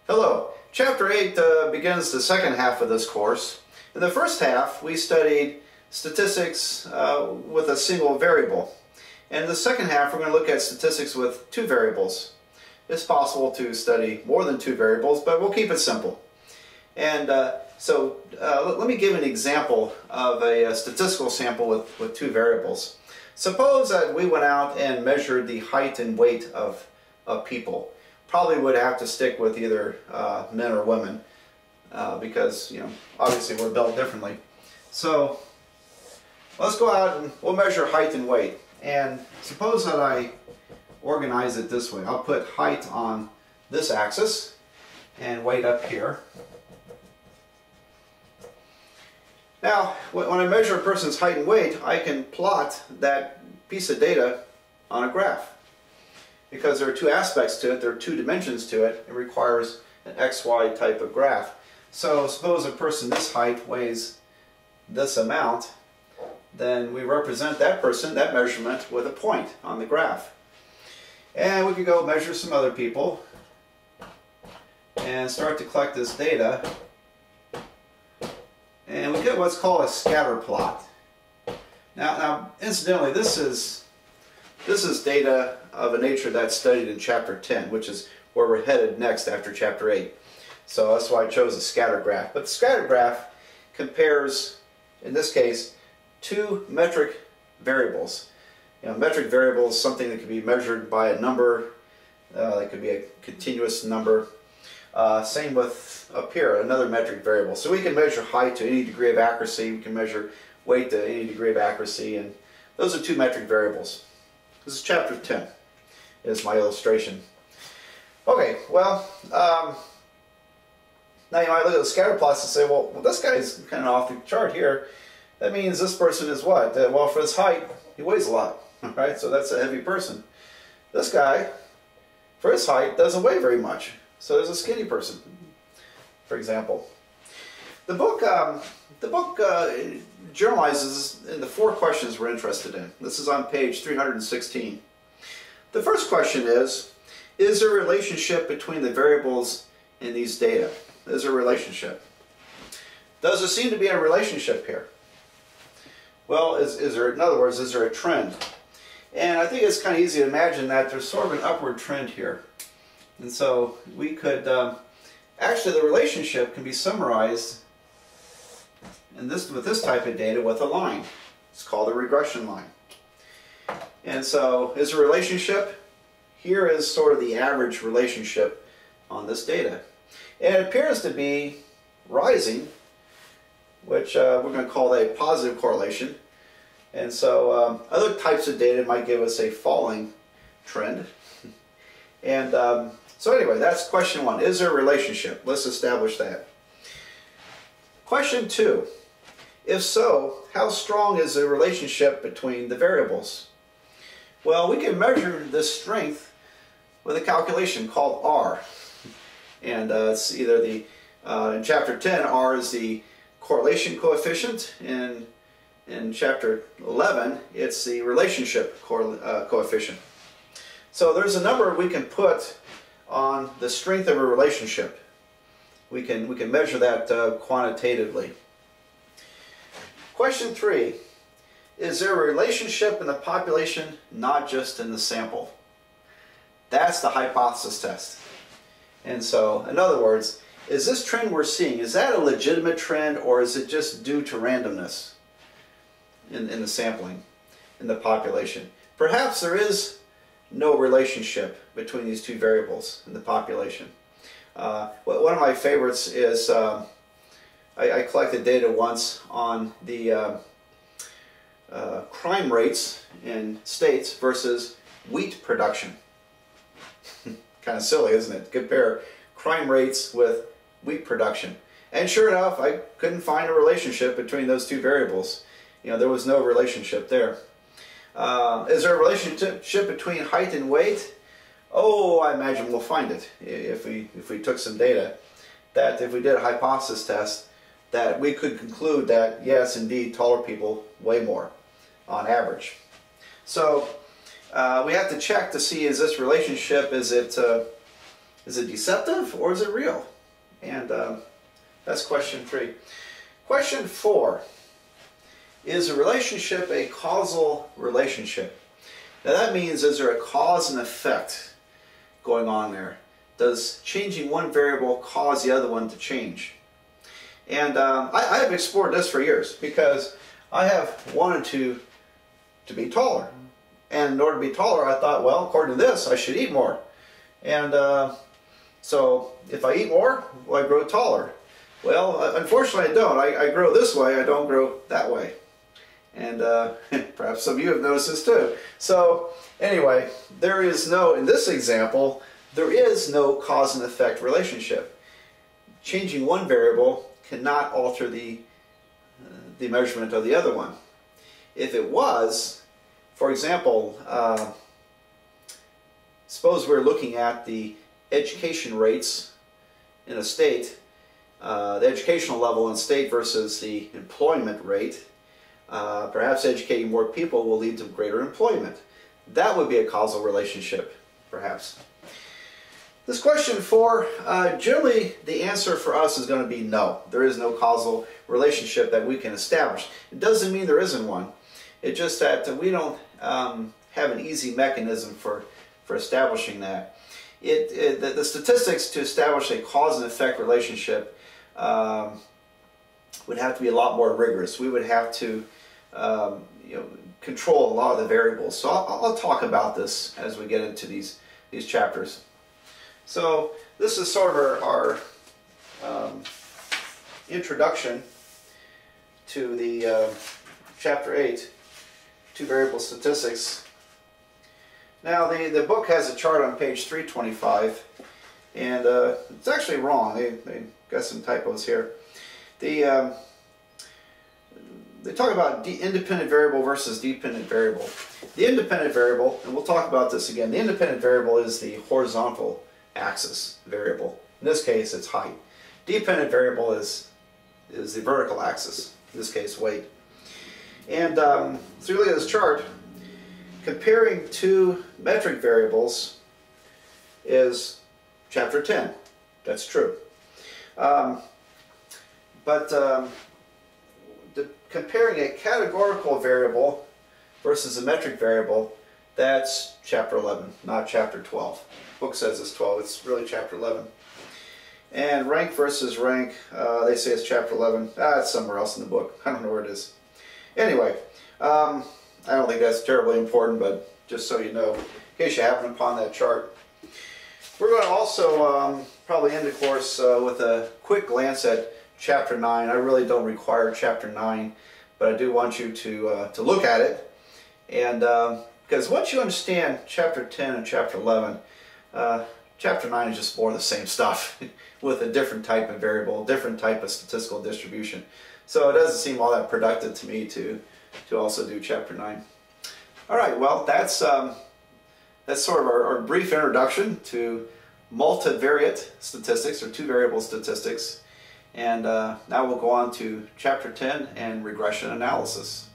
Hello. Chapter 8 begins the second half of this course. In the first half, we studied statistics with a single variable. And in the second half, we're going to look at statistics with two variables. It's possible to study more than two variables, but we'll keep it simple. And let me give an example of a statistical sample with two variables. Suppose that we went out and measured the height and weight of people. Probably would have to stick with either men or women because, obviously we're built differently. So let's go out and we'll measure height and weight. And suppose that I organize it this way. I'll put height on this axis and weight up here. Now, when I measure a person's height and weight, I can plot that piece of data on a graph. Because there are two aspects to it, there are two dimensions to it, it requires an XY type of graph. So suppose a person this height weighs this amount, then we represent that person, that measurement, with a point on the graph. And we could go measure some other people and start to collect this data. And we get what's called a scatter plot. Now incidentally, this is data of a nature that's studied in Chapter 10, which is where we're headed next after Chapter 8. So that's why I chose a scatter graph. But the scatter graph compares, in this case, two metric variables. Metric variable is something that can be measured by a number. That could be a continuous number. Same with up here, another metric variable. So we can measure height to any degree of accuracy. We can measure weight to any degree of accuracy. And those are two metric variables. This is Chapter 10, is my illustration. Okay, well, now I look at the scatter plots and say, well, this guy's kind of off the chart here. That means this person is what? Well, for his height, he weighs a lot, right? So that's a heavy person. This guy, for his height, doesn't weigh very much. So there's a skinny person, for example. The book generalizes in the four questions we're interested in. This is on page 316. The first question is there a relationship between the variables in these data? Is there a relationship? Does there seem to be a relationship here? Well, in other words, is there a trend? And I think it's kind of easy to imagine that there's sort of an upward trend here. And so we could, actually the relationship can be summarized with this type of data with a line. It's called a regression line. And so is a relationship? Here is sort of the average relationship on this data. And it appears to be rising, which we're going to call that a positive correlation. And so other types of data might give us a falling trend. And so anyway, that's question one. Is there a relationship? Let's establish that. Question two. If so, how strong is the relationship between the variables? Well, we can measure this strength with a calculation called R. And it's either in Chapter 10, R is the correlation coefficient. In Chapter 11, it's the relationship coefficient. So there's a number we can put on the strength of a relationship. We can measure that quantitatively. Question three, is there a relationship in the population, not just in the sample? That's the hypothesis test. And so, in other words, is this trend we're seeing, is that a legitimate trend, or is it just due to randomness in the sampling, in the population? Perhaps there is no relationship between these two variables in the population. One of my favorites is I collected data once on the crime rates in states versus wheat production. Kind of silly, isn't it? Compare crime rates with wheat production. And sure enough, I couldn't find a relationship between those two variables. There was no relationship there. Is there a relationship between height and weight? Oh, I imagine we'll find it if we took some data. That if we did a hypothesis test, that we could conclude that yes, indeed, taller people weigh more on average. So we have to check to see, is this relationship, is it Is it deceptive or is it real? And that's question 3. Question 4. Is a relationship a causal relationship? Now that means, is there a cause and effect going on there? Does changing one variable cause the other one to change? And I have explored this for years because I have wanted to be taller. And in order to be taller, I thought, well, according to this, I should eat more. And so if I eat more, well, I grow taller. Well, unfortunately I don't. I grow this way, I don't grow that way. And perhaps some of you have noticed this too. So anyway, there is no, in this example, there is no cause and effect relationship. Changing one variable cannot alter the measurement of the other one. If it was, for example, suppose we're looking at the education rates in a state, the educational level in a state versus the employment rate. Perhaps educating more people will lead to greater employment. That would be a causal relationship, perhaps. This question 4, generally the answer for us is going to be no. There is no causal relationship that we can establish. It doesn't mean there isn't one. It's just that we don't have an easy mechanism for establishing that. The statistics to establish a cause and effect relationship would have to be a lot more rigorous. We would have to control a lot of the variables. So I'll talk about this as we get into these chapters. So this is sort of our introduction to the chapter 8, two variable statistics. Now the book has a chart on page 325, and it's actually wrong. They got some typos here. They talk about independent variable versus dependent variable. The independent variable, and we'll talk about this again, the independent variable is the horizontal axis variable. In this case, it's height. Dependent variable is the vertical axis, in this case, weight. And so you look at this chart, comparing two metric variables is chapter 10. That's true. Comparing a categorical variable versus a metric variable, that's chapter 11, not chapter 12. The book says it's 12, it's really chapter 11. And rank versus rank, they say it's chapter 11. It's somewhere else in the book. I don't know where it is. Anyway, I don't think that's terribly important, but just so you know, in case you happen upon that chart. We're going to also probably end the course with a quick glance at chapter 9. I really don't require chapter 9, but I do want you to look at it. And because once you understand chapter 10 and chapter 11, chapter 9 is just more of the same stuff with a different type of variable, different type of statistical distribution. So it doesn't seem all that productive to me to also do chapter 9. All right, well, that's sort of our brief introduction to multivariate statistics, or two variable statistics. And now we'll go on to chapter 10 and regression analysis.